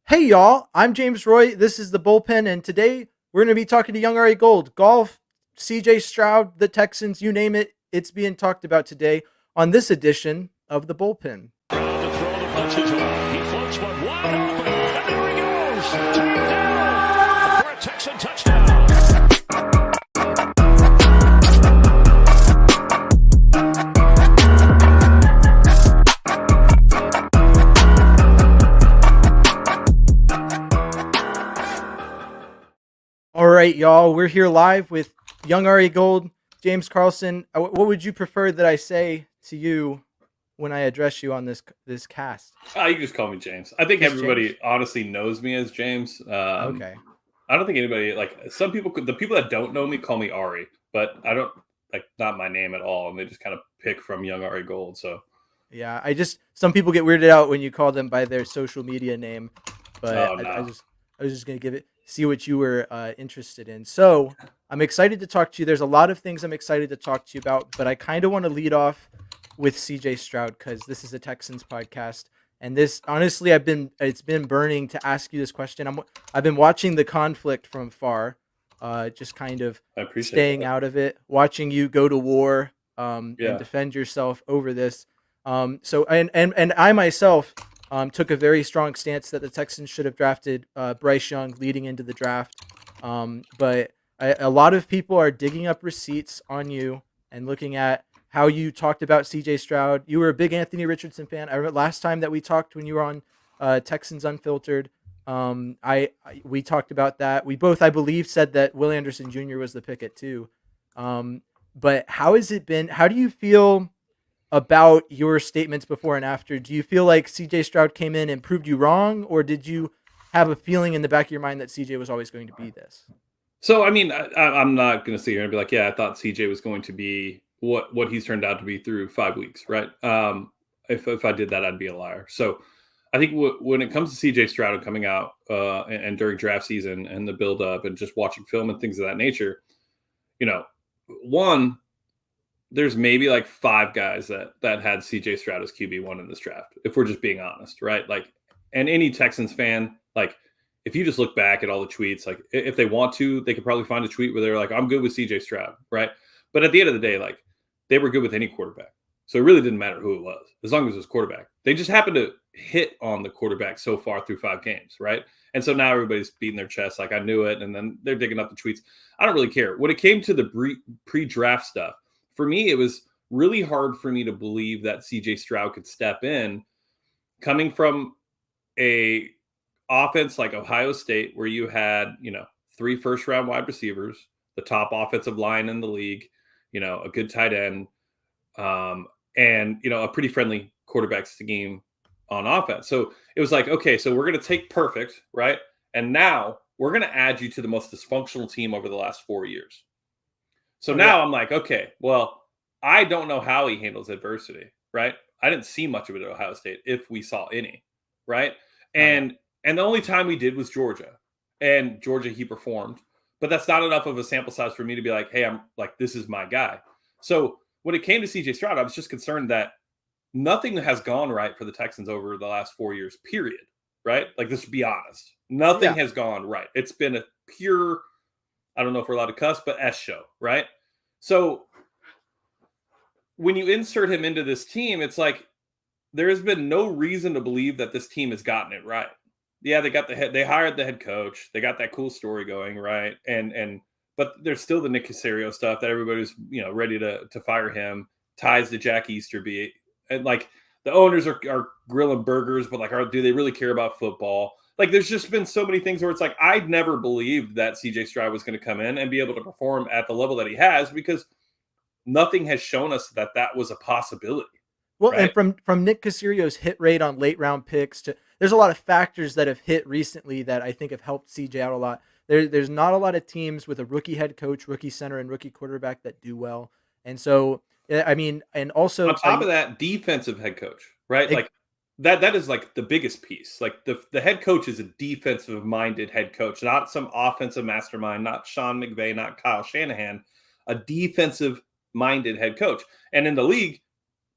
Hey y'all, I'm James Roy. This is the Bullpen, and today we're going to be talking to young Ari Gold, golf, CJ Stroud, the Texans, you name it. It's being talked about today on this edition of the Bullpen. To throw the punches away. He floats one wide open, and there he goes. Tagged down for a Texan touchdown. All right, y'all, we're here live with young Ari Gold, James Carlson. What would you prefer that I say to you when I address you on this cast? You can just call me James. I think Just everybody James? honestly knows me as James. Okay. I don't think anybody some people. The people that don't know me call me Ari, but I don't not my name at all, and they just kind of pick from young Ari Gold. So Yeah, some people get weirded out when you call them by their social media name, but oh I no, was just gonna see what you were interested in. So I'm excited to talk to you. There's a lot of things I'm excited to talk to you about, but I kind of want to lead off with CJ Stroud because this is a Texans podcast, and this honestly it's been burning to ask you this question. I've been watching the conflict from afar, just kind of I appreciate staying that. out of it, watching you go to war and Yeah, defend yourself over this. And I myself took a very strong stance that the Texans should have drafted Bryce Young leading into the draft. But a lot of people are digging up receipts on you and looking at how you talked about C.J. Stroud. You were a big Anthony Richardson fan. I remember last time that we talked when you were on Texans Unfiltered. We talked about that. We both, I believe, said that Will Anderson Jr. was the pick at 2. But how has it been? How do you feel about your statements before and after? Do you feel like CJ Stroud came in and proved you wrong, or did you have a feeling in the back of your mind that CJ was always going to be this? So I mean, I'm not going to sit here and be like, yeah, I thought CJ was going to be what he's turned out to be through 5 weeks, right? If I did that, I'd be a liar. So I think when it comes to CJ Stroud coming out and during draft season and the build up and just watching film and things of that nature, one, there's maybe like 5 guys that had CJ Stroud as QB1 in this draft, if we're just being honest, right? Like, and any Texans fan, like, if you just look back at all the tweets, like, if they want to, they could probably find a tweet where they're like, I'm good with CJ Stroud, right? But at the end of the day, like, they were good with any quarterback. So it really didn't matter who it was, as long as it was quarterback. They just happened to hit on the quarterback so far through 5 games, right? And so now everybody's beating their chest like, I knew it, and then they're digging up the tweets. I don't really care. When it came to the pre-draft stuff, for me, it was really hard for me to believe that CJ Stroud could step in coming from a offense like Ohio State, where you had, 3 first-round wide receivers, the top offensive line in the league, a good tight end, and, a pretty friendly quarterback scheme on offense. So it was like, okay, so we're going to take perfect, right? And now we're going to add you to the most dysfunctional team over the last 4 years. So now I'm like, okay, well, I don't know how he handles adversity, right? I didn't see much of it at Ohio State, if we saw any, right? And the only time we did was Georgia. And Georgia, he performed. But that's not enough of a sample size for me to be like, hey, I'm like, this is my guy. So when it came to CJ Stroud, I was just concerned that nothing has gone right for the Texans over the last 4 years, period, right? Like, let's be honest. Nothing has gone right. It's been a pure, I don't know if we're allowed to cuss, but S show, right? So when you insert him into this team, it's like there has been no reason to believe that this team has gotten it right. Yeah, they hired the head coach. They got that cool story going, right? But there's still the Nick Caserio stuff that everybody's, ready to fire him, ties to Jack Easterby. And like the owners are grilling burgers, but like, do they really care about football? Like, there's just been so many things where it's like, I'd never believed that CJ Stroud was going to come in and be able to perform at the level that he has, because nothing has shown us that was a possibility. Well, right? and from Nick Caserio's hit rate on late round picks to, there's a lot of factors that have hit recently that I think have helped CJ out a lot. There's not a lot of teams with a rookie head coach, rookie center, and rookie quarterback that do well. And so, I mean, and also on top of that, defensive head coach, right? Like that is like the biggest piece. Like the head coach is a defensive minded head coach, not some offensive mastermind, not Sean McVay, not Kyle Shanahan, a defensive minded head coach. And in the league,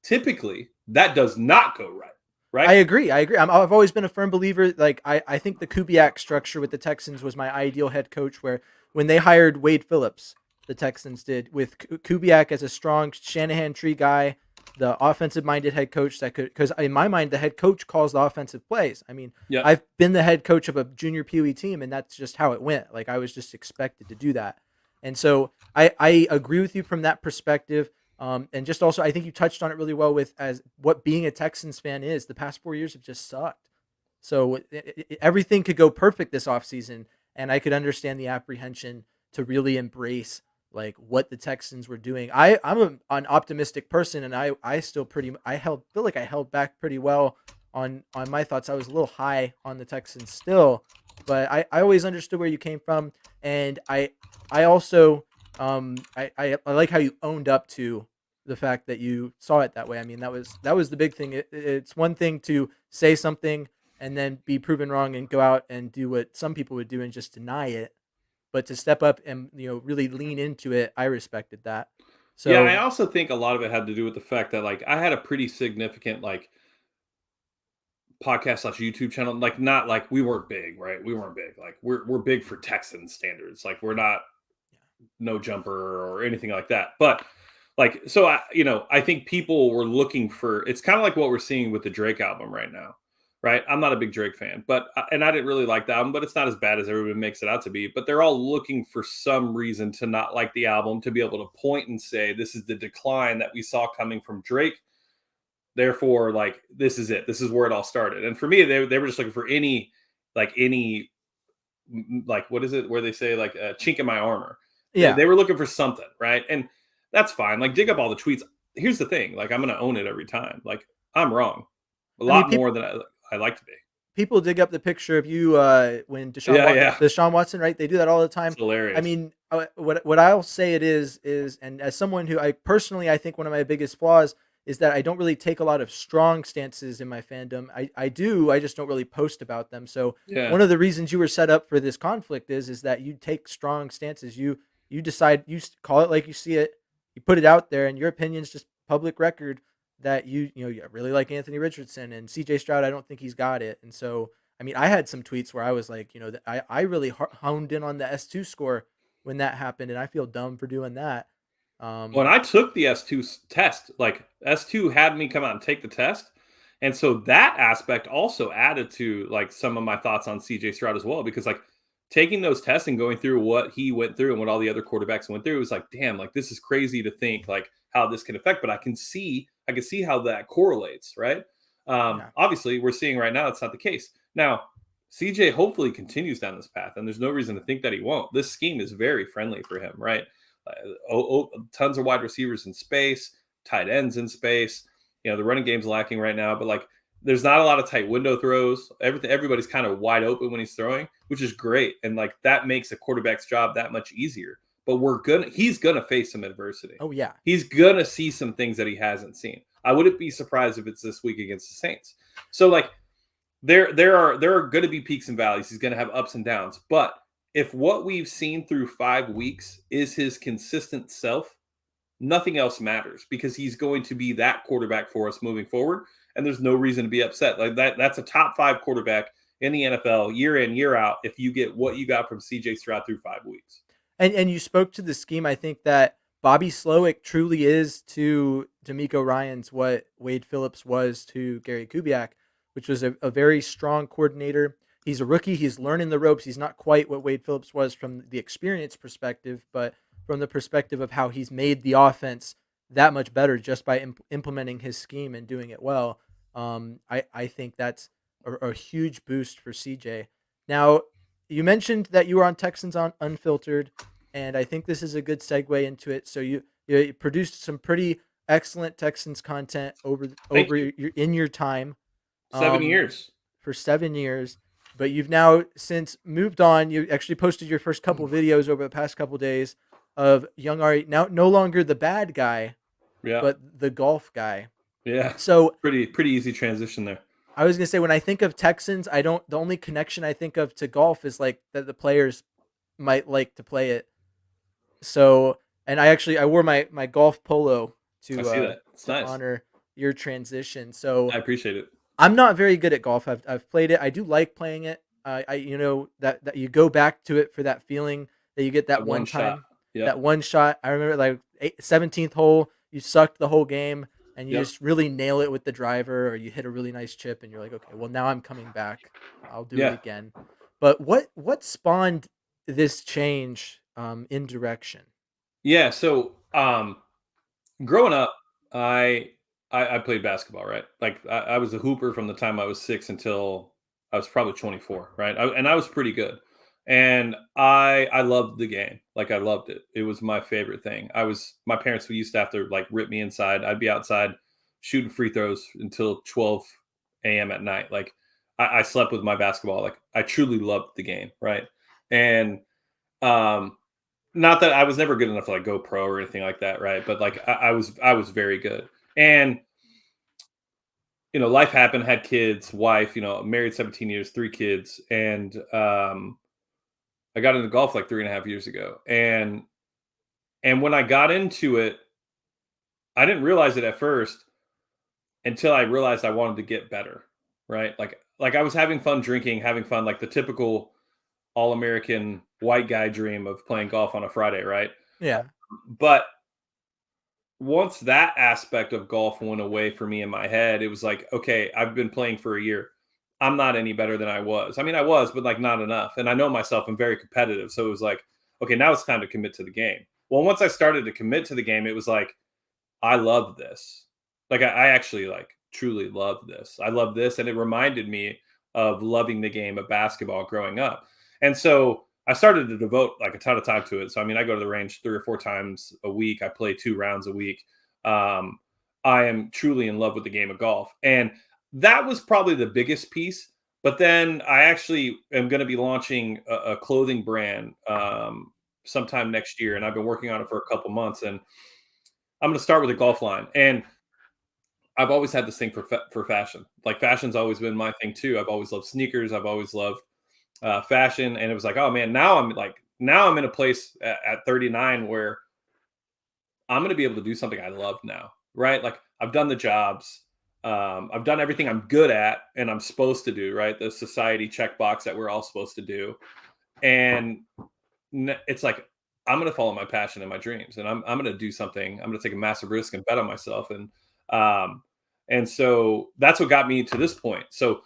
typically that does not go right. I right? agree. I agree. I've always been a firm believer. Like I think the Kubiak structure with the Texans was my ideal head coach. Where when they hired Wade Phillips, the Texans did with Kubiak as a strong Shanahan tree guy, the offensive minded head coach that could. Because in my mind, the head coach calls the offensive plays. I mean, Yep. I've been the head coach of a junior Pee Wee team, and that's just how it went. Like I was just expected to do that, and so I agree with you from that perspective. And just also, I think you touched on it really well with as what being a Texans fan is. The past 4 years have just sucked. So everything could go perfect this offseason, and I could understand the apprehension to really embrace like what the Texans were doing. An optimistic person, and I still pretty I held feel like I held back pretty well on my thoughts. I was a little high on the Texans still, but I always understood where you came from, and I also I like how you owned up to the fact that you saw it that way. I mean, that was the big thing. It's one thing to say something and then be proven wrong and go out and do what some people would do and just deny it, but to step up and really lean into it, I respected that. Yeah, I So also think a lot of it had to do with the fact that like I had a pretty significant like podcast slash YouTube channel. Like not like we weren't big, right? We weren't big. Like we're big for Texan standards. Like we're not no jumper or anything like that. But like so I think people were looking for it's kind of like what we're seeing with the Drake album right now. Right? I'm not a big Drake fan, but and I didn't really like the album, but it's not as bad as everybody makes it out to be. But they're all looking for some reason to not like the album, to be able to point and say this is the decline that we saw coming from Drake. Therefore, like this is it. This is where it all started. And for me, they were just looking for any like what is it where they say like a chink in my armor. yeah, They were looking for something, right? And that's fine. Like dig up all the tweets. Here's the thing: like I'm going to own it every time. Like I'm wrong, a I mean, lot more than I like to be. people dig up the picture of you when Yeah, yeah, Deshaun Watson, right? They do that all the it's time. I hilarious. mean, what I'll say it is, and as someone who I think one of my biggest flaws is that I don't really take a lot of strong stances in my fandom. I just don't really post about them. So Yeah, one of the reasons you were set up for this conflict is that you take strong stances. You decide, call it like you see it. You put it out there, and your opinion's just public record that you really like Anthony Richardson and CJ Stroud. I don't think he's got it. And so, I mean, I had some tweets where I was like, that I really honed in on the S2 score when that happened, and I feel dumb for doing that. when I took the S2 test, like S2 had me come out and take the test. And so that aspect also added to like some of my thoughts on CJ Stroud as well, because like taking those tests and going through what he went through and what all the other quarterbacks went through, it was like, damn, like this is crazy to think like how this can affect, but I can see how that correlates, right? Yeah. Obviously, we're seeing right now it's not the case. Now, CJ hopefully continues down this path, and there's no reason to think that he won't. This scheme is very friendly for him, right? Tons of wide receivers in space, tight ends in space. The running game's lacking right now, but like there's not a lot of tight window throws. Everybody's kind of wide open when he's throwing, which is great. And like that makes a quarterback's job that much easier. But he's gonna face some adversity. Oh yeah. He's gonna see some things that he hasn't seen. I wouldn't be surprised if it's this week against the Saints. So like there are going to be peaks and valleys. He's going to have ups and downs. But if what we've seen through 5 weeks is his consistent self, nothing else matters because he's going to be that quarterback for us moving forward. And there's no reason to be upset. Like that's a top 5 quarterback in the NFL year in, year out if you get what you got from CJ Stroud through 5 weeks. And you spoke to the scheme. I think that Bobby Slowick truly is to D'Amico Ryans what Wade Phillips was to Gary Kubiak, which was a very strong coordinator. He's a rookie. He's learning the ropes. He's not quite what Wade Phillips was from the experience perspective, but from the perspective of how he's made the offense that much better just by implementing his scheme and doing it well. I think that's a huge boost for CJ. Now, you mentioned that you were on Texans on Unfiltered, and I think this is a good segue into it. So you produced some pretty excellent Texans content Thank over you. in your time, 7 years. for 7 years. But you've now since moved on. You actually posted your first couple videos over the past couple days of young Ari, now no longer the bad guy, Yeah. but the golf guy. Yeah. So Pretty easy transition there. I was gonna say when I think of Texans, I don't. The only connection I think of to golf is like that the players might like to play it. So, and I wore my golf polo I see that. It's to nice. honor your transition. So I appreciate it. I'm not very good at golf. I've played it. I do like playing it. That you go back to it for that feeling that you get that That one one shot. time, Yep. that one shot. I remember like 17th hole, you sucked the whole game and you Yep. just really nail it with the driver, or you hit a really nice chip and you're like, okay, well now I'm coming back. I'll do it Yeah. again. But what spawned this change in direction? Yeah. So growing up, I, I played basketball, right? Like I was a hooper from the time I was 6 until I was probably 24, right? And I was pretty good. And I loved the game. Like I loved it. It was my favorite thing. My parents used to have to like rip me inside. I'd be outside shooting free throws until 12 a.m. at night. Like I slept with my basketball. Like I truly loved the game, right? And um not that I was never good enough to like go pro or anything like that, right? But like I was very good. And life happened, had kids, wife, married 17 years, 3 kids, and I got into golf like 3.5 years ago. And when I got into it, I didn't realize it at first until I realized I wanted to get better, right? Like I was having fun drinking, having fun, like the typical all American white guy dream of playing golf on a Friday, right? Yeah. But once that aspect of golf went away for me in my head, it was like, okay, I've been playing for a year. I'm not any better than I was. I mean, I was, but like not enough. And I know myself, I'm very competitive. So it was like, okay, now it's time to commit to the game. Well, once I started to commit to the game, it was like, I love this. Like I actually like truly love this. I love this. And it reminded me of loving the game of basketball growing up. And so I started to devote like a ton of time to it. So I mean, I go to the range 3 or 4 times a week. I play 2 rounds a week. Um, I am truly in love with the game of golf. And that was probably the biggest piece. But then I actually am going to be launching a clothing brand sometime next year. And I've been working on it for a couple months. And I'm going to start with a golf line. And I've always had this thing for fashion. Like fashion's always been my thing too. I've always loved sneakers. I've always loved fashion, and it was like, oh man, now I'm in a place at 39 where I'm going to be able to do something I love now, right? Like I've done the jobs, I've done everything I'm good at and I'm supposed to do, right? The society checkbox that we're all supposed to do, and it's like I'm going to follow my passion and my dreams, and I'm going to do something. I'm going to take a massive risk and bet on myself, um, and so that's what got me to this point. So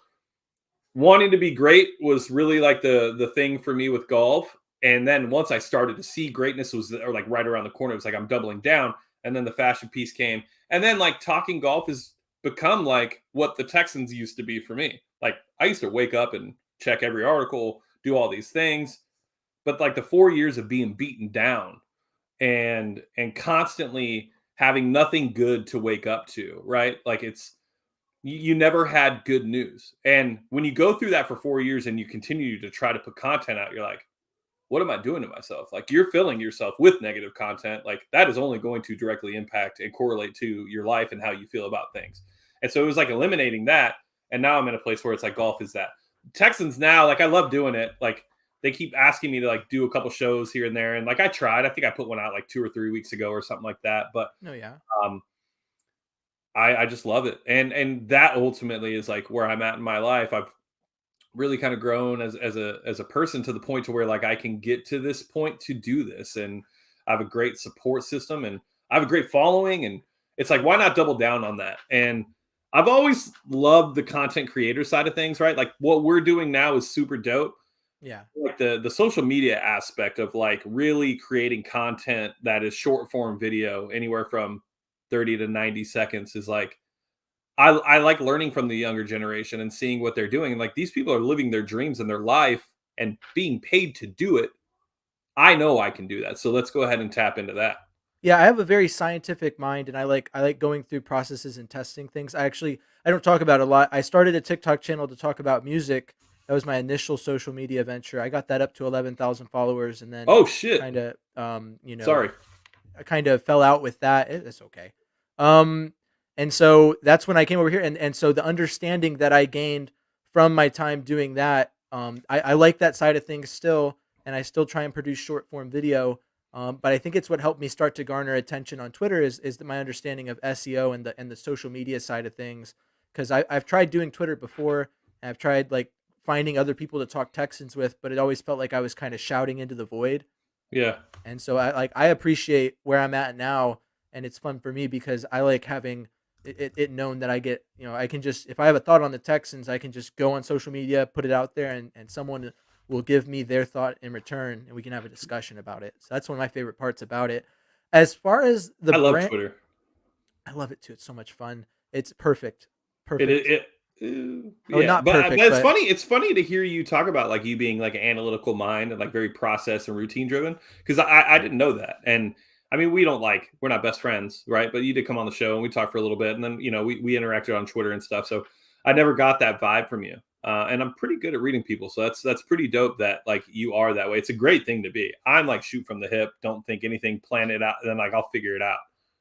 wanting to be great was really like the thing for me with golf. And then once I started to see greatness was or like right around the corner, it was like I'm doubling down. And then the fashion piece came. And then like talking golf has become like what the Texans used to be for me. Like I used to wake up and check every article, do all these things. But like the 4 years of being beaten down and constantly having nothing good to wake up to, right? Like you never had good news. And when you go through that for 4 years and you continue to try to put content out, you're like, what am I doing to myself? Like you're filling yourself with negative content. Like that is only going to directly impact and correlate to your life and how you feel about things. And so it was like eliminating that. And now I'm in a place where it's like golf is that. Texans now, like I love doing it. Like they keep asking me to like do a couple shows here and there. And like I tried. I think I put one out like 2 or 3 weeks ago or something like that. But No, yeah. um I just love it. And that ultimately is like where I'm at in my life. I've really kind of grown as a person to the point to where like I can get to this point to do this. And I have a great support system and I have a great following. And it's like, why not double down on that? And I've always loved the content creator side of things, right? Like what we're doing now is super dope. Yeah. Like the social media aspect of like really creating content that is short form video anywhere from 30 to 90 seconds is like I like learning from the younger generation and seeing what they're doing. Like these people are living their dreams in their life and being paid to do it. I know I can do that. So let's go ahead and tap into that. Yeah, I have a very scientific mind and I like going through processes and testing things. I don't talk about it a lot. I started a TikTok channel to talk about music. That was my initial social media venture. I got that up to 11,000 followers and then Oh shit. kind of Sorry. I kind of fell out with that. It's okay. Um, and so that's when I came over here, and so the understanding that I gained from my time doing that, I like that side of things still, and I still try and produce short form video. But I think it's what helped me start to garner attention on Twitter is my understanding of SEO and the social media side of things. because I've tried doing Twitter before, and I've tried like finding other people to talk Texans with, but it always felt like I was kind of shouting into the void. Yeah. And so I appreciate where I'm at now, and it's fun for me because I like having it known that I get, I can just, if I have a thought on the Texans, I can just go on social media, put it out there, and someone will give me their thought in return, and we can have a discussion about it. So that's one of my favorite parts about it. As far as the I love brand, Twitter. I love it too. It's so much fun. It's perfect, It perfect. it, Oh, yeah, not but perfect, it's but funny. It's funny to hear you talk about like you being like an analytical mind and like very process and routine driven, because I didn't know that. And I mean, we're not best friends, right? But you did come on the show and we talked for a little bit, and then we interacted on Twitter and stuff. So I never got that vibe from you. And I'm pretty good at reading people, so that's pretty dope that like you are that way. It's a great thing to be. I'm like shoot from the hip, don't think anything, plan it out, and then like I'll figure it out.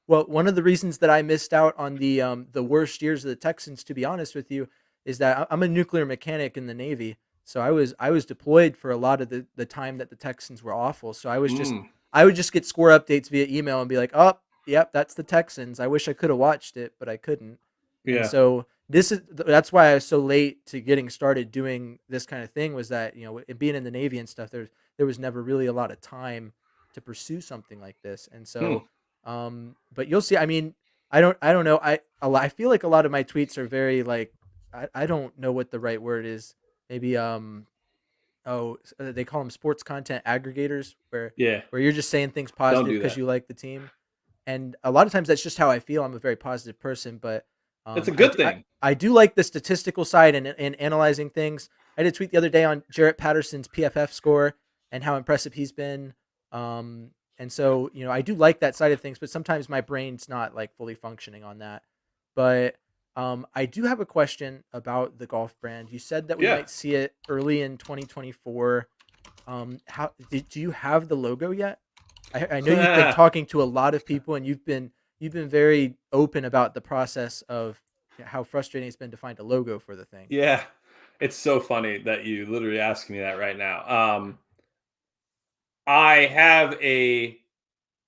well, one of the reasons that I missed out on the worst years of the Texans, to be honest with you, is that I'm a nuclear mechanic in the Navy. So I was deployed for a lot of the time that the Texans were awful. So Mm, I would just get score updates via email and be like, "Oh, yep, that's the Texans." I wish I could have watched it, but I couldn't. And yeah, so that's why I was so late to getting started doing this kind of thing, was that, it being in the Navy and stuff, there was never really a lot of time to pursue something like this. And hmm, so but you'll see. I mean, I don't know. I feel like a lot of my tweets are very like, I don't know what the right word is. Maybe they call them sports content aggregators, where yeah. you're just saying things Don't positive do because that. you like the team. And a lot of times that's just how I feel. I'm a very positive person, but It's a I, good do, I thing. I do like the statistical side and analyzing things. I did a tweet the other day on Jarrett Patterson's PFF score and how impressive he's been. And so, I do like that side of things, but sometimes my brain's not like fully functioning on that. But I do have a question about the golf brand. You said that we Yeah. might see it early in 2024. How do you have the logo yet? I know you've been talking to a lot of people, and you've been very open about the process of how frustrating it's been to find a logo for the thing. Yeah, it's so funny that you literally ask me that right now. I have a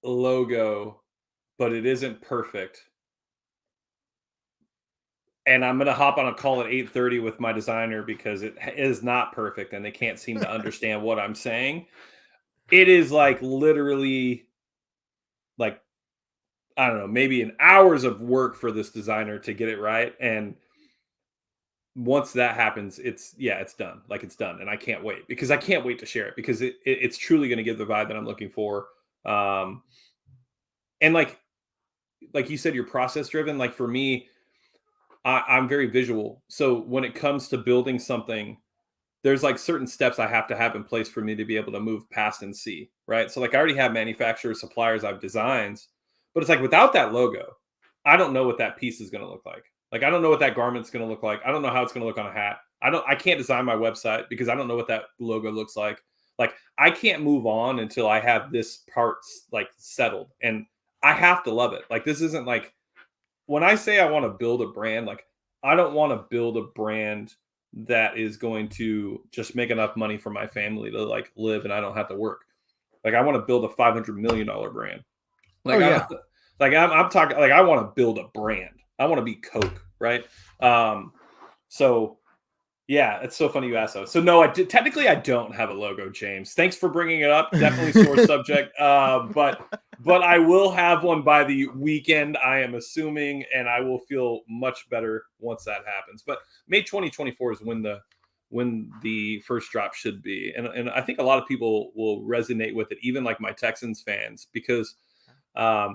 logo, but it isn't perfect. And I'm gonna hop on a call at 8:30 with my designer because it is not perfect and they can't seem to understand what I'm saying. It is like literally like I don't know, maybe an hours of work for this designer to get it right. And once that happens, it's done. Like it's done, and I can't wait because I can't wait to share it because it's truly going to give the vibe that I'm looking for. Um, and like you said, you're process driven. Like for me, I'm very visual. So when it comes to building something, there's like certain steps I have to have in place for me to be able to move past and see. Right. So like I already have manufacturers, suppliers, I've designs, but it's like without that logo, I don't know what that piece is going to look like. Like I don't know what that garment's going to look like. I don't know how it's going to look on a hat. I can't design my website because I don't know what that logo looks like. Like I can't move on until I have this parts like settled. And I have to love it. Like this isn't like when I say I want to build a brand, like I don't want to build a brand that is going to just make enough money for my family to like live and I don't have to work. Like I want to build a $500 million brand. Oh Like I don't yeah, like I'm talking like I want to build a brand. I want to be Coke, right? Um, so yeah, it's so funny you asked though. So no, technically I don't have a logo, James. Thanks for bringing it up. Definitely sore subject. But I will have one by the weekend, I am assuming, and I will feel much better once that happens. But May 2024 is when the first drop should be, and I think a lot of people will resonate with it, even like my Texans fans, because I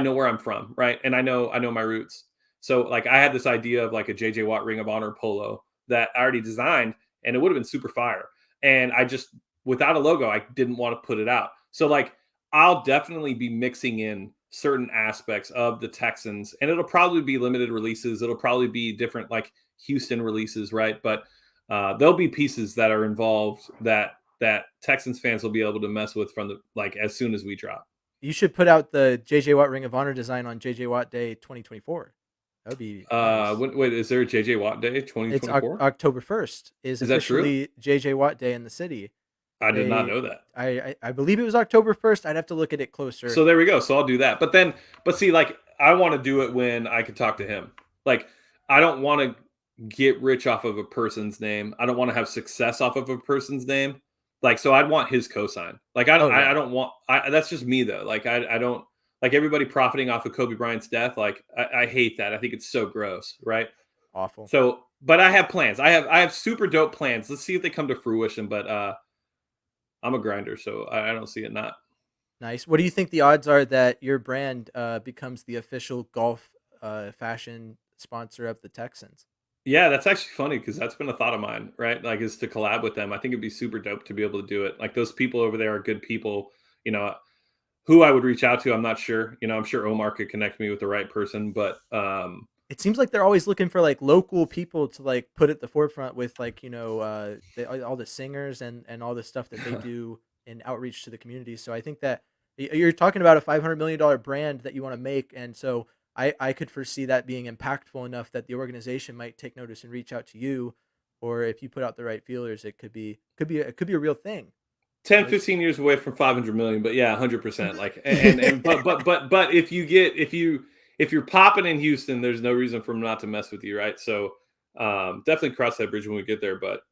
know where I'm from, right, and I know my roots. So like I had this idea of like a JJ Watt Ring of Honor polo that I already designed, and it would have been super fire. And I just without a logo, I didn't want to put it out. So like I'll definitely be mixing in certain aspects of the Texans, and it'll probably be limited releases. It'll probably be different like Houston releases, right? But there'll be pieces that are involved that Texans fans will be able to mess with from the like as soon as we drop. you should put out the JJ Watt Ring of Honor design on JJ Watt Day 2024. That would be nice. Wait, is there a JJ Watt Day It's 2024? October 1st is Is that true? officially JJ Watt Day in the city. I did not They know that. I believe it was October 1st. I'd have to look at it closer. So there we go. So I'll do that. But see, like I want to do it when I can talk to him. Like I don't want to get rich off of a person's name. I don't want to have success off of a person's name. Like, so I'd want his cosign. Like, Oh I yeah, don't want, that's just me though. Like, I don't like everybody profiting off of Kobe Bryant's death. Like, I hate that. I think it's so gross. Right. awful. So, but I have plans. I have super dope plans. Let's see if they come to fruition. But I'm a grinder, so I don't see it not. Nice. What do you think the odds are that your brand becomes the official golf fashion sponsor of the Texans? Yeah, that's actually funny because that's been a thought of mine, right? Like, is to collab with them. I think it'd be super dope to be able to do it. Like, those people over there are good people. You know, who I would reach out to, I'm not sure. You know, I'm sure Omar could connect me with the right person, but It seems like they're always looking for like local people to like put at the forefront with like all the singers and all the stuff that they do in outreach to the community. So I think that you're talking about a $500 million brand that you want to make, and so I could foresee that being impactful enough that the organization might take notice and reach out to you, or if you put out the right feelers, it could be a real thing. 10, It's- 15 years away from 500 million. But yeah, 100%. Like, and but if you're popping in Houston, there's no reason for them not to mess with you, right? So definitely cross that bridge when we get there. But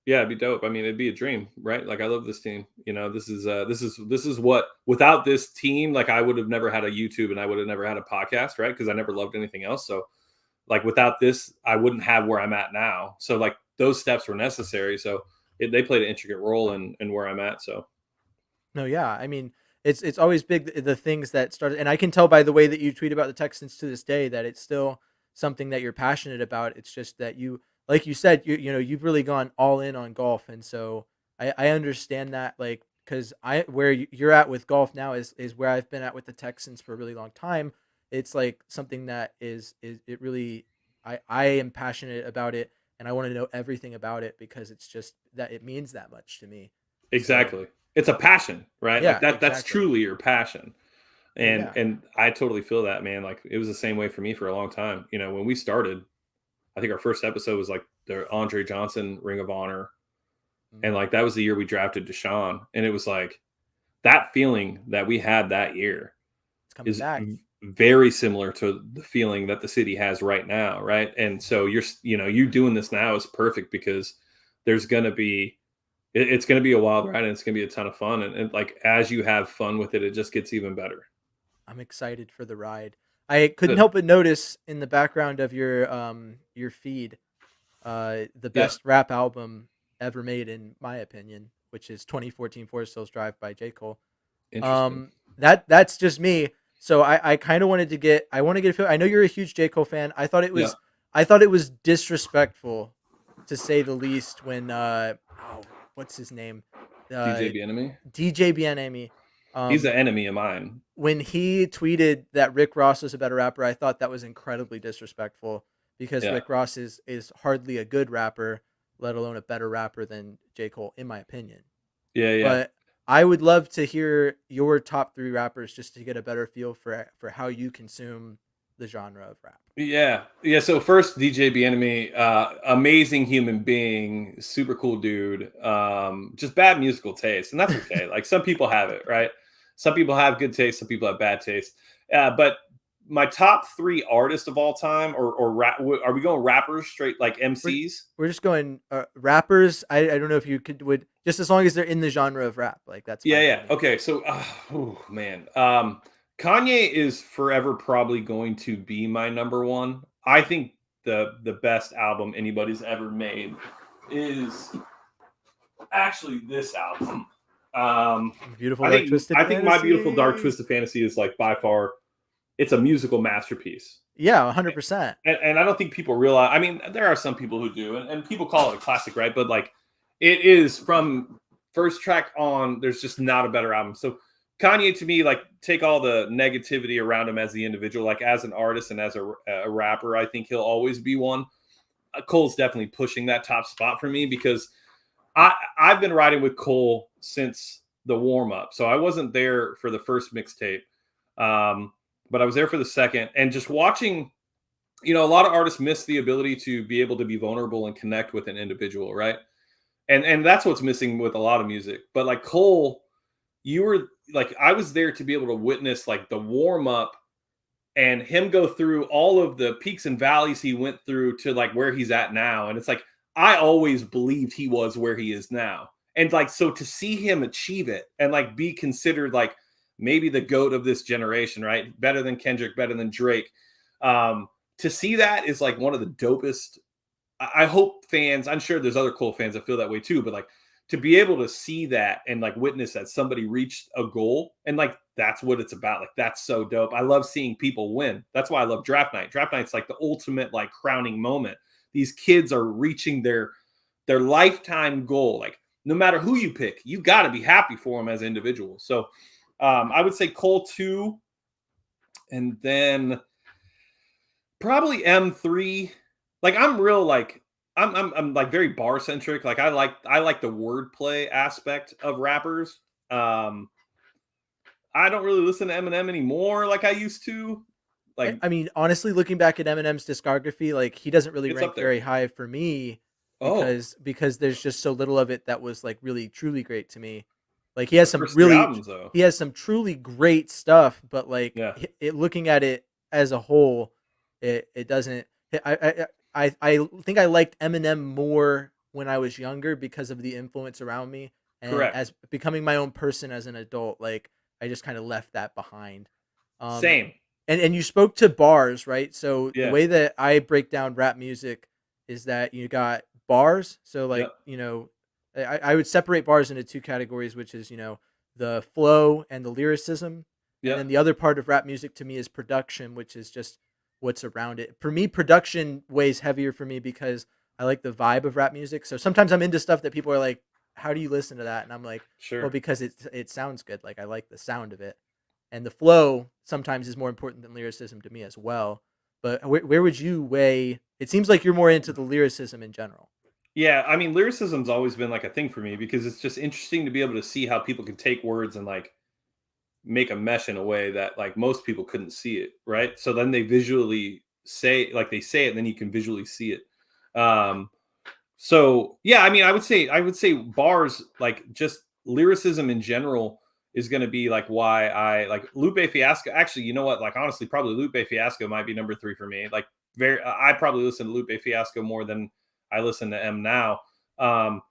yeah, it'd be dope. I mean, it'd be a dream, right? Like, I love this team. You know, this is what, without this team, like, I would have never had a YouTube and I would have never had a podcast, right? Because I never loved anything else. So like, without this, I wouldn't have where I'm at now. So like, those steps were necessary. So they played an intricate role in where I'm at. So No, yeah. I mean, it's always big the things that started, and I can tell by the way that you tweet about the Texans to this day that it's still something that you're passionate about. It's just that you, like you said, you've really gone all in on golf, and so I understand that, like, because you're at with golf now is where I've been at with the Texans for a really long time. It's like something that is it really I am passionate about it, and I want to know everything about it because it's just that it means that much to me. So exactly, it's a passion, right? Like, yeah, that's exactly. truly your passion. No, And yeah. I totally feel that, man. Like, it was the same way for me for a long time. You know, when we started, I think our first episode was like the Andre Johnson Ring of Honor. And Mhm. like, that was the year we drafted Deshaun. And it was like that feeling that we had that year It's coming is back. very similar to the feeling that the city has right now. Right. And so you doing this now is perfect because there's going to be, it's going to be a wild ride and it's going to be a ton of fun. And like, as you have fun with it, it just gets even better. I'm excited for the ride. I couldn't Good. help but notice in the background of your feed, the Yeah. best rap album ever made in my opinion, which is 2014 Forest Hills Drive by J. Cole. Interesting. That's just me. So I kind of I want to get a feel. I know you're a huge J. Cole fan. Yeah. I thought it was disrespectful to say the least when what's his name? DJ Uh Enemy. DJ Bienemy. He's Um an enemy of mine. when he tweeted that Rick Ross was a better rapper, I thought that was incredibly disrespectful because Yeah. Rick Ross is hardly a good rapper, let alone a better rapper than J. Cole, in my opinion. Yeah. Yeah. But I would love to hear your top three rappers just to get a better feel for how you consume the genre of rap. Yeah. Yeah. So first, DJ Enemy, amazing human being, super cool dude. Just bad musical taste, and that's okay. Like, some people have it, right? Some people have good taste, some people have bad taste. But my top three artists of all time, or rap, are we going rappers straight, like We're, MCs? we're just going rappers. I don't know if you would just as long as they're in the genre of rap, like that's Yeah, fine with yeah. me. Okay, so oh man, Kanye is forever probably going to be my number one. I think the best album anybody's ever made is actually this album. Beautiful Dark Twisted I think My Beautiful Dark Fantasy. Twisted Fantasy is like by far, it's a musical masterpiece. Yeah, 100%. And I don't think people realize. I mean, there are some people who do, and people call it a classic, right? But like, it is from first track on. There's just not a better album. So Kanye, to me, like, take all the negativity around him as the individual, like as an artist and as a rapper, I think he'll always be one. Cole's definitely pushing that top spot for me because I've been riding with Cole since the warm up. So I wasn't there for the first mixtape, but I was there for the second. And just watching, a lot of artists miss the ability to be able to be vulnerable and connect with an individual, right? And that's what's missing with a lot of music. But like Cole, you were like, I was there to be able to witness like the warm up and him go through all of the peaks and valleys he went through to like where he's at now. And it's like, I always believed he was where he is now. And like, so to see him achieve it and like be considered like maybe the GOAT of this generation, right? Better than Kendrick, better than Drake. To see that is like one of the dopest. I hope fans, I'm sure there's other Cole fans that feel that way too, but like to be able to see that and like witness that somebody reached a goal and like that's what it's about. Like that's so dope. I love seeing people win. That's why I love draft night. Draft night's like the ultimate like crowning moment. These kids are reaching their lifetime goal. Like no matter who you pick, you got to be happy for them as individuals. So I would say Cole 2, and then probably M3. Like I'm real like I'm like very bar centric. Like I like the wordplay aspect of rappers. I don't really listen to Eminem anymore like I used to. Like I mean, honestly, looking back at Eminem's discography, like he doesn't really it's rank up there. very high for me Oh, because there's just so little of it that was like really truly great to me. Like he has the some first 3 really albums though. he has some truly great stuff, but like Yeah, looking at it as a whole, it doesn't. I think I liked Eminem more when I was younger because of the influence around me, and correct. as becoming my own person as an adult, like I just kind of left that behind. Um, Same. and you spoke to bars, right? So the Yeah. way that I break down rap music is that you got bars. So like, Yep. I would separate bars into two categories, which is, the flow and the lyricism. And then Yep. the other part of rap music to me is production, which is just what's around it. For me, production weighs heavier for me because I like the vibe of rap music. So sometimes I'm into stuff that people are like, how do you listen to that? And I'm like, well, Sure. because it sounds good. Like I like the sound of it, and the flow sometimes is more important than lyricism to me as well. But where would you weigh? It seems like you're more into the lyricism in general. Yeah, I mean, lyricism's always been like a thing for me because it's just interesting to be able to see how people can take words and like make a mesh in a way that like most people couldn't see it, right? So then they visually say like they say it, and then you can visually see it. Um, so yeah, I mean, I would say bars like just lyricism in general is going to be like why I like Lupe Fiasco. Actually, you know what? Like honestly, probably Lupe Fiasco might be number 3 for me. Like I probably listen to Lupe Fiasco more than I listen to M now. Um,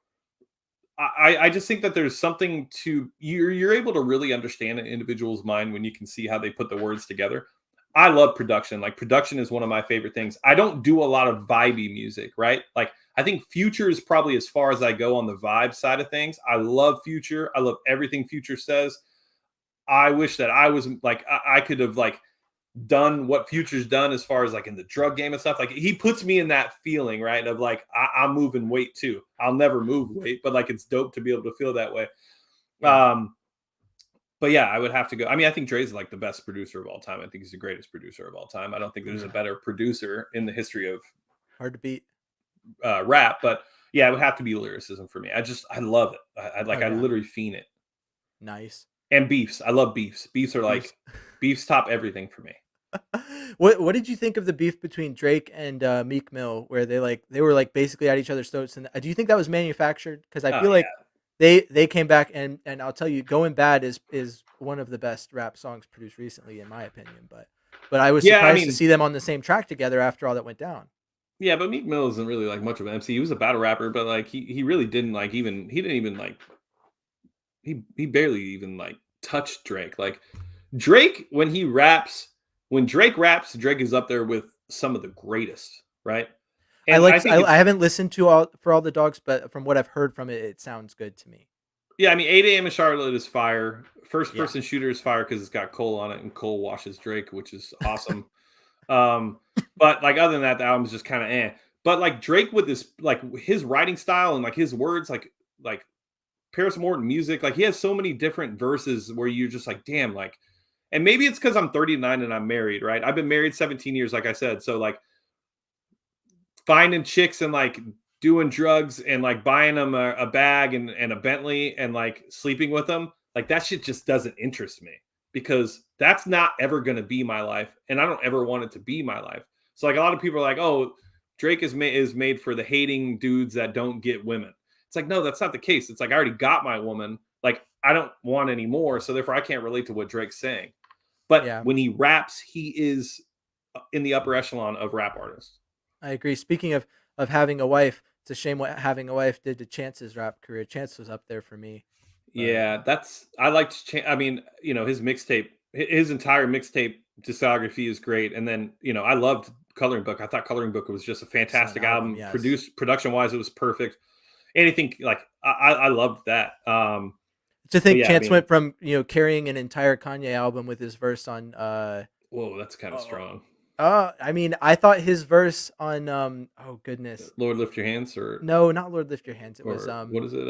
I just think that there's something to you're able to really understand an individual's mind when you can see how they put the words together. I love production. Like production is one of my favorite things. I don't do a lot of vibey music, right? Like I think Future is probably as far as I go on the vibe side of things. I love Future. I love everything Future says. I wish that I was like I could have like done what Future's done as far as like in the drug game and stuff. Like he puts me in that feeling, right? Of like I'm moving weight too. I'll never move weight, but like it's dope to be able to feel that way. Yeah, Um, but yeah, I would have to go. I mean, I think Dre's like the best producer of all time. I think he's the greatest producer of all time. I don't think there's a better producer in the history of hard to beat. rap. But yeah, it would have to be lyricism for me. I love it. Oh I yeah, literally fiend it. nice. And beefs. I love beefs. Beefs are Beefs. like beefs top everything for me. What did you think of the beef between Drake and Meek Mill, where they were like basically at each other's throats? And do you think that was manufactured? Because I Oh feel yeah. like they came back, and I'll tell you, "Going Bad" is one of the best rap songs produced recently, in my opinion. But I was Yeah, I surprised to mean, see them on the same track together after all that went down. yeah, but Meek Mill isn't really like much of an MC. He was a battle rapper, but like he really didn't like even he didn't even like he barely even like touched Drake. Like Drake when Drake raps, Drake is up there with some of the greatest, right? I And I liked. think it's I haven't listened to all for all the dogs, but from what I've heard from it, it sounds good to me. yeah, I mean 8 a.m. in Charlotte is fire. First Yeah, person shooter is fire because it's got Cole on it and Cole washes Drake, which is awesome. But like other than that, the album's just kind of eh. But like Drake with this like his writing style and like his words, like Paris Morton music, like he has so many different verses where you're just like, damn, like, and maybe it's because I'm 39 and I'm married, right? I've been married 17 years, like I said. So like finding chicks and like doing drugs and like buying them a bag and a Bentley and like sleeping with them, like that shit just doesn't interest me because that's not ever going to be my life. And I don't ever want it to be my life. So like a lot of people are like, oh, Drake is made for the hating dudes that don't get women. It's like, no, that's not the case. It's like, I already got my woman. Like, I don't want any more. So therefore I can't relate to what Drake's saying. but Yeah, when he raps, he is in the upper echelon of rap artists. I agree. Speaking of having a wife, it's a shame what having a wife did to Chance's rap career. Chance was up there for me, but Yeah, I liked. I mean, his mixtape, his entire mixtape discography is great. And then, I loved Coloring Book. I thought Coloring Book was just a excellent fantastic album. album. Yes. Production wise, it was perfect. Anything like I loved that. To But think yeah, I Chance mean, went from carrying an entire Kanye album with his verse on whoa, that's kind of oh, strong. I mean, I thought his verse on oh goodness. Lord, lift your hands, or No, not Lord Lift Your Hands. It was what is it?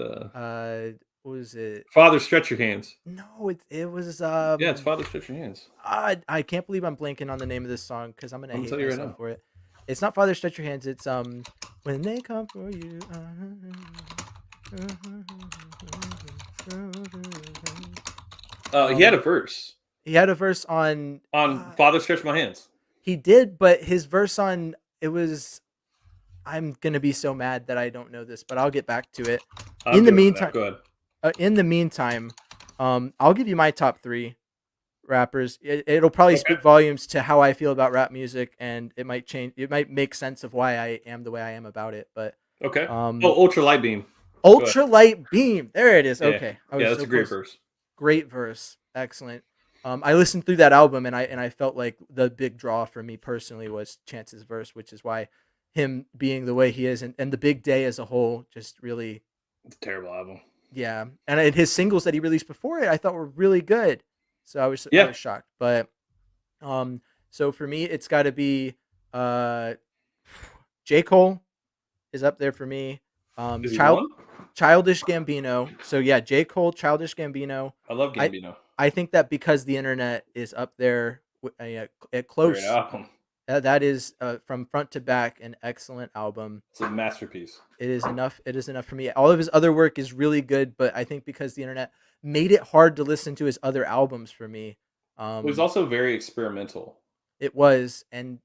what was it? Father, stretch your hands. No, it was Yeah, it's Father, stretch your hands. I can't believe I'm blanking on the name of this song because I'm gonna I'm gonna hate tell you right myself now. for it. It's not Father Stretch Your Hands. It's when they come for you. He had a verse He had a verse on on Father, stretch my hands. he did, but his verse on it was. I'm gonna be so mad that I don't know this, but I'll get back to it. I'm In the good with that. meantime, Go ahead. in the meantime, I'll give you my top three rappers. It'll probably Okay. speak volumes to how I feel about rap music, and it might change. It might make sense of why I am the way I am about it. But Okay. um, Oh, Ultra Light Beam. Go ahead. Ultra Light Beam, there it is. Yeah. Okay, I Yeah, was that's so a great close. verse. Great verse, excellent. I listened through that album, and I felt like the big draw for me personally was Chance's verse, which is why him being the way he is, and the Big Day as a whole, just really It's a terrible album. yeah. And his singles that he released before it, I thought were really good. So I Yeah. was shocked, but so for me, it's got to be uh, J Cole is up there for me. Is he one? Childish Gambino. So yeah, J Cole, Childish Gambino. I love I Gambino. I think that because the internet is up there at Great close. album. That is from front to back an excellent album. It's a masterpiece. It is enough. It is enough for me. All of his other work is really good, but I think because the internet made it hard to listen to his other albums for me. It was also very experimental. It was, and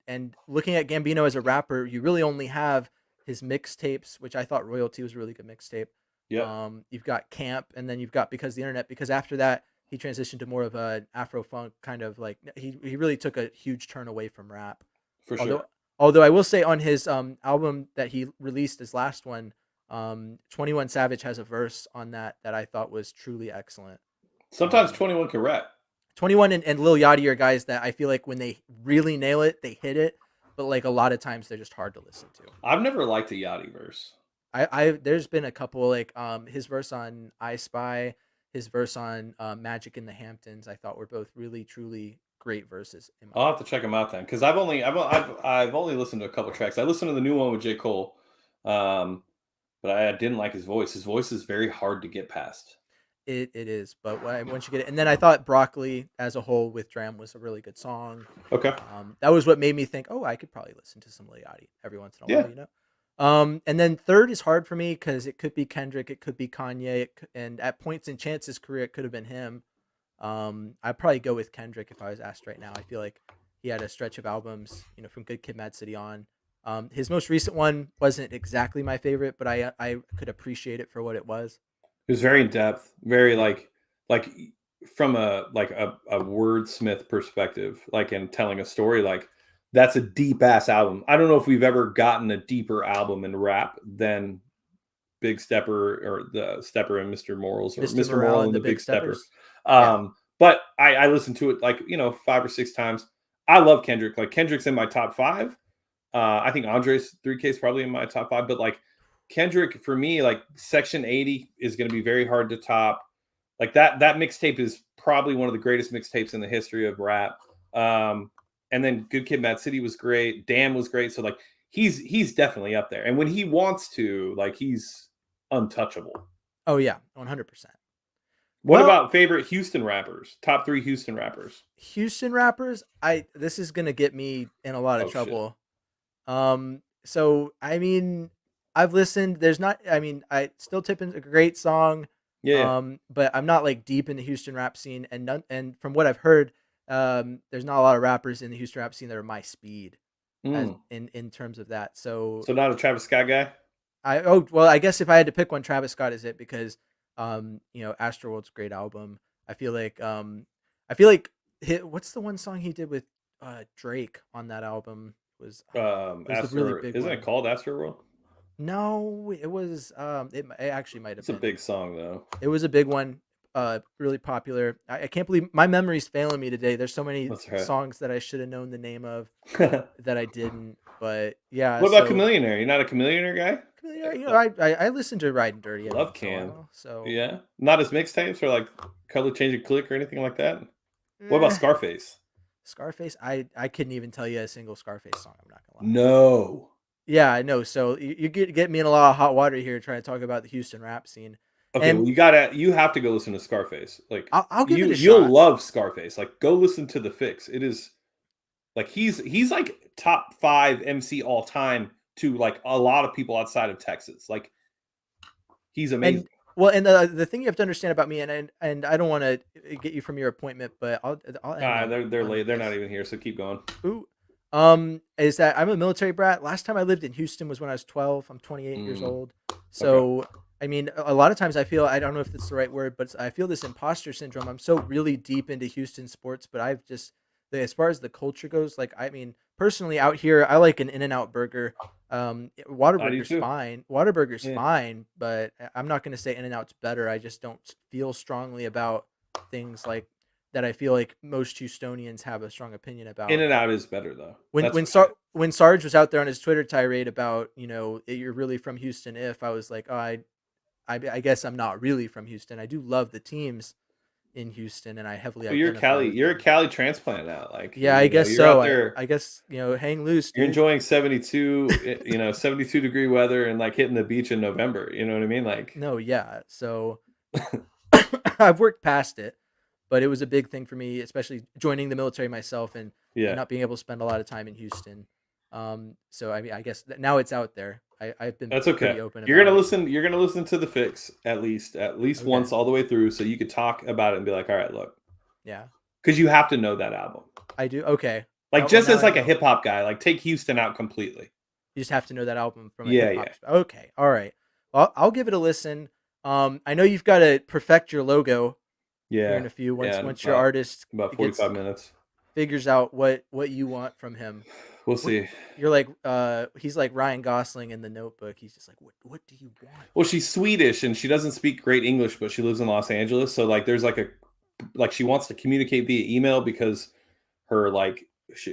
looking at Gambino as a rapper, you really only have his mixtapes, which I thought Royalty was a really good mixtape. Yep, You've got Camp, and then you've got Because the Internet. Because after that, he transitioned to more of an Afro funk kind of like he really took a huge turn away from rap. for Although sure. although I will say on his album that he released, his last one, 21 Savage has a verse on that I thought was truly excellent. Sometimes 21 can rap. 21 and Lil Yachty are guys that I feel like when they really nail it, they hit it. But like a lot of times they're just hard to listen to. I've never liked a Yachty verse. I there's been a couple like his verse on I Spy, his verse on Magic in the Hamptons, I thought were both really truly great verses. In my I'll have to check them out then, because I've only listened to a couple tracks. I listened to the new one with J. Cole, but I didn't like his voice. His voice is very hard to get past. it is, but once you get it, and then I thought Broccoli as a whole with Dram was a really good song. Okay. That was what made me think, oh, I could probably listen to some Lil Yachty every once in a Yeah. while, you know. And then third is hard for me because it could be Kendrick, it could be Kanye, and at points in Chance's career, it could have been him. I'd probably go with Kendrick if I was asked right now. I feel like he had a stretch of albums, from Good Kid, Mad City on. His most recent one wasn't exactly my favorite, but I could appreciate it for what it was. It was very in depth, very Yeah. like from a wordsmith perspective, like in telling a story. Like that's a deep ass album. I don't know if we've ever gotten a deeper album in rap than Big Stepper, or the Stepper and Mr. Morals, or Mr. Morale Moral and and the the Big Big Stepper. Steppers. Yeah. But I listened to it like 5 or 6 times. I love Kendrick. Like Kendrick's in my top 5. I think Andre's 3K is probably in my top 5, but like Kendrick for me, like Section 80 is going to be very hard to top. Like that mixtape is probably one of the greatest mixtapes in the history of rap. And then Good Kid, Mad City was great. Damn was great. So like he's definitely up there. And when he wants to, like he's untouchable. Oh yeah, 100%. What Well, about favorite Houston rappers? Top 3 Houston rappers. Houston rappers, this is gonna get me in a lot of Oh shit. trouble. So I mean, I've listened. There's not. I mean, I still Tippin's a great song. Yeah. But I'm not like deep in the Houston rap scene, and from what I've heard, there's not a lot of rappers in the Houston rap scene that are my speed, as in terms of that. So So not a Travis Scott guy? I guess if I had to pick one, Travis Scott is it because Astroworld's a great album. I feel like What's the one song he did with Drake on that album? It was the really Astro, big isn't it one. called Astro World? No, it was it actually might have It's a been. big song though. It was a big one, really popular. I can't believe my memory's failing me today. There's so many That's right. songs that I should have known the name of What that I didn't. But yeah, about so Chameleonaire? You're not a Chameleonaire guy? I listened to Ride and Dirty every Love once in a Can. while. So Yeah. Not as mixtapes or like Color Change and Click or anything like that. What about eh, Scarface? Scarface, I couldn't even tell you a single Scarface song. I'm not gonna lie. No. Yeah, I know. So you get me in a lot of hot water here trying to talk about the Houston rap scene, Okay, well and you have to go listen to Scarface. Like I'll give it a you'll shot. love Scarface. Like go listen to The Fix. It is like he's like top 5 MC all time to like a lot of people outside of Texas. Like he's amazing. And well, and the thing you have to understand about me, and I don't want to get you from your appointment, but I'll end They're on late. They're not this. even here, so keep going. Ooh, is that I'm a military brat. Last time I lived in Houston was when I was 12. I'm 28 years Mm, old. okay. So I mean, a lot of times I feel I don't know if it's the right word, but I feel this imposter syndrome. I'm so really deep into Houston sports, but I've just as far as the culture goes, like I mean, personally out here, I like an In-N-Out burger. I do Whataburger's too. fine. Whataburger's Yeah. fine, but I'm not going to say In-N-Out's better. I just don't feel strongly about things like that. I feel like most Houstonians have a strong opinion In about. and Out is better though. When That's when for sure. When Sarge was out there on his Twitter tirade about you're really from Houston, if I was like, oh, I guess I'm not really from Houston. I do love the teams in Houston, and I heavily Well, you're identify Cali. with You're a them. Cali transplant now. Like Yeah, I guess you're out so. there. I guess hang loose, You're dude. enjoying 72 degree weather and like hitting the beach in November. You know what I mean? Like, No, yeah. So I've worked past it, but it was a big thing for me, especially joining the military myself and yeah, not being able to spend a lot of time in Houston. So I mean, I guess now it's out there. I've been that's okay. pretty open about it. You're gonna listen to The Fix at least Okay. once all the way through, so you could talk about it and be like, all right, look, Yeah, because you have to know that album. I do. Okay. Like Well, just now as I like a know. hip hop guy, like take Houston out completely. You just have to know that album from a Yeah, hip hop. yeah, Okay. All right. Well, I'll give it a listen. I know you've got to perfect your logo here yeah, in a few. yeah. Once your artist About gets 45 minutes. figures out what you want from him. We'll What see. you're like he's like Ryan Gosling in The Notebook. He's just like what do you want? Well, she's Swedish and she doesn't speak great English, but she lives in Los Angeles. So like, there's like she wants to communicate via email because her like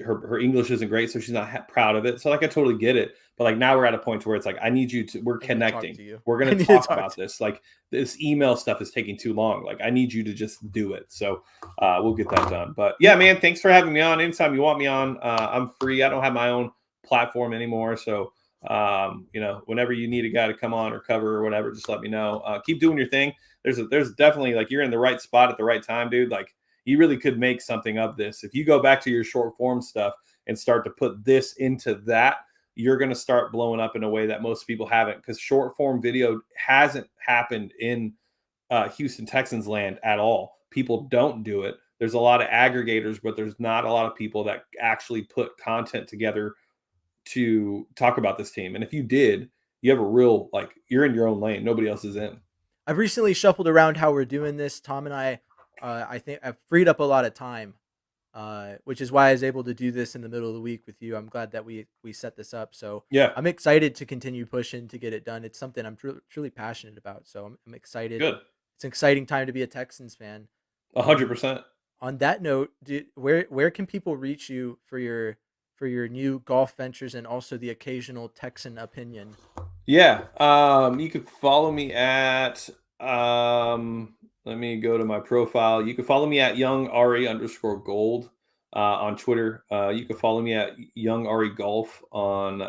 her English isn't great, so she's not proud of it. So like, I totally get it. But like now we're at a point where it's like, I need you to. We're I need to talk connecting. to you. We're I gonna need to talk talk about to this. Like this email stuff is taking too long. Like I need you to just do it. So we'll get that done. But yeah, man, thanks for having me on. Anytime you want me on, I'm free. I don't have my own platform anymore, so whenever you need a guy to come on or cover or whatever, just let me know. Keep doing your thing. There's definitely like you're in the right spot at the right time, dude. Like you really could make something of this if you go back to your short form stuff and start to put this into that. You're going to start blowing up in a way that most people haven't, because short form video hasn't happened in Houston Texans land at all. People don't do it. There's a lot of aggregators, but there's not a lot of people that actually put content together to talk about this team. And if you did, you have a real, like, you're in your own lane. Nobody else is in. I've recently shuffled around how we're doing this. Tom and I think I've freed up a lot of time, which is why I was able to do this in the middle of the week with you. I'm glad that we set this up. So Yeah. I'm excited to continue pushing to get it done. It's something I'm truly passionate about. So I'm excited. Good. It's an exciting time to be a Texans fan. 100%. On that note, where can people reach you for your new golf ventures and also the occasional Texan opinion? Yeah. You could follow me at, let me go to my profile. You can follow me at youngari_gold on Twitter. You can follow me at youngari_golf on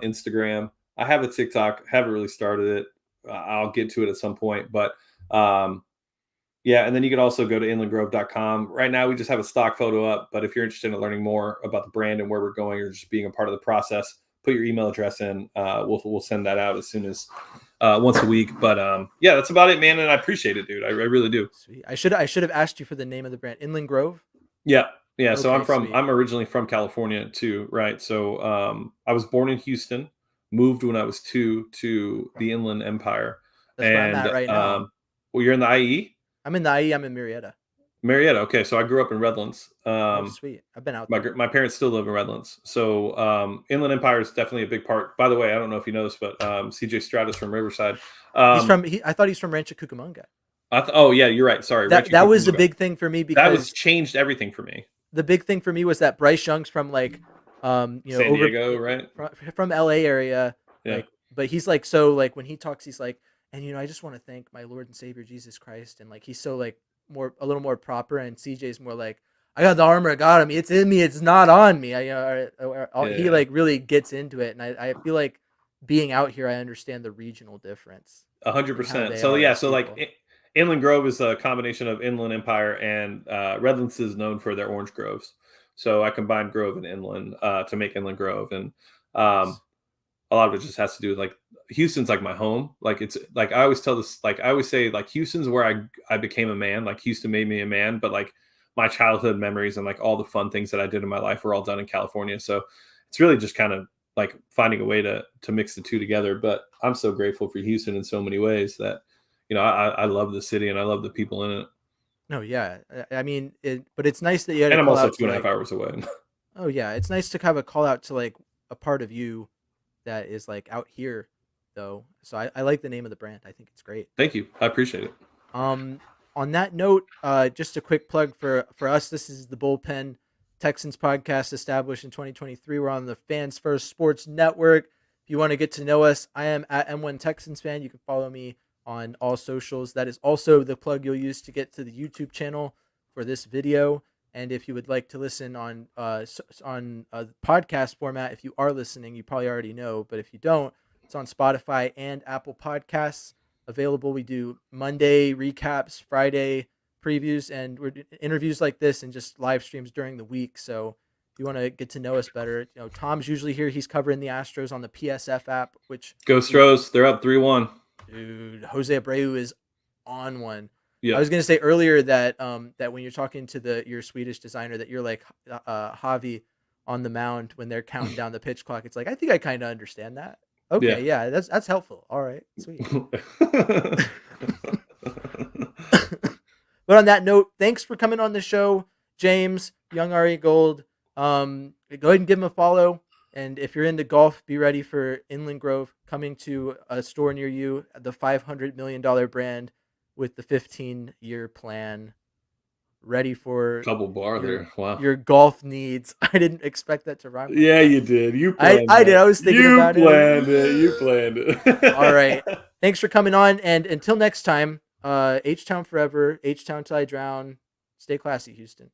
Instagram. I have a TikTok. Haven't really started it. I'll get to it at some point, but yeah, and then you could also go to inlandgrove.com. Right now, we just have a stock photo up, but if you're interested in learning more about the brand and where we're going, or just being a part of the process, put your email address in. We'll send that out as soon as once a week. But yeah, that's about it, man. And I appreciate it, dude. I really do. Sweet. I should have asked you for the name of the brand. Inland Grove. Yeah, yeah. So Okay, sweet. I'm originally from California too, right? So I was born in Houston, moved when I was 2 to the Inland Empire, That's where I'm at right now. well, you're in the IE. I'm in the IE. I'm in Murrieta. Marietta. Okay, so I grew up in Redlands. Oh, sweet. I've been out there. My parents still live in Redlands, so Inland Empire is definitely a big part. By the way, I don't know if you know this, but CJ Stratus from Riverside. I thought he's from Rancho Cucamonga. Oh yeah, you're right. Sorry, Rancho That was a Cucamonga. big thing for me That was because changed everything for me. the big thing for me was that Bryce Young's from like, San Diego, right? from LA area, Yeah, like, but he's like, so like when he talks, he's like, and I just want to thank my Lord and Savior Jesus Christ, and like he's so like a little more proper, and CJ's more like, I got the armor of God on me, it's in me, it's not on me. He yeah, like really gets into it, and I feel like being out here, I understand the regional difference in how 100%. they So are yeah, as so like people. Inland Grove is a combination of Inland Empire and Redlands is known for their orange groves. So I combined Grove and Inland to make Inland Grove, and um, Nice. a lot of it just has to do with like Houston's like my home. Like it's like I always tell this, like I always say, like Houston's where I became a man. Like Houston made me a man, but like my childhood memories and like all the fun things that I did in my life were all done in California. So it's really just kind of like finding a way to mix the two together. But I'm so grateful for Houston in so many ways that I love the city and I love the people in it. No, yeah, I mean, but it's nice that you had a And I'm call also out two to and a half like, hours away. oh yeah, it's nice to have a call out to like a part of you that is like out here though. So I like the name of the brand. I think it's great. Thank you. I appreciate it. Um, on that note, just a quick plug for us. This is the Bullpen Texans podcast, established in 2023. We're on the Fans First Sports Network. If you want to get to know us, I am at M1 Texans fan. You can follow me on all socials. That is also the plug you'll use to get to the YouTube channel for this video. And if you would like to listen on podcast format, if you are listening, you probably already know. But if you don't, it's on Spotify and Apple Podcasts available. We do Monday recaps, Friday previews, and we're doing interviews like this and just live streams during the week. So if you want to get to know us better, Tom's usually here. He's covering the Astros on the PSF app, which Go Stros. They're up 3-1. dude, Jose Abreu is on one. I Yeah. was gonna say earlier that that when you're talking to your Swedish designer that you're like Javi on the mound when they're counting down the pitch clock. It's like I think I kind of understand that. Yeah. Okay, yeah, that's helpful. All right, sweet. But on that note, thanks for coming on the show, James, Young Ari Gold. Go ahead and give him a follow. And if you're into golf, be ready for Inland Grove coming to a store near you, the $500 million brand with the 15-year plan, ready for Couple bar your there. Wow. your golf needs. I didn't expect that to rhyme like Yeah, that. you did. You I planned I did. that. I was thinking You about planned it. it. You planned All right. it. Thanks for coming on. And until next time, H Town forever, H Town till I drown. Stay classy, Houston.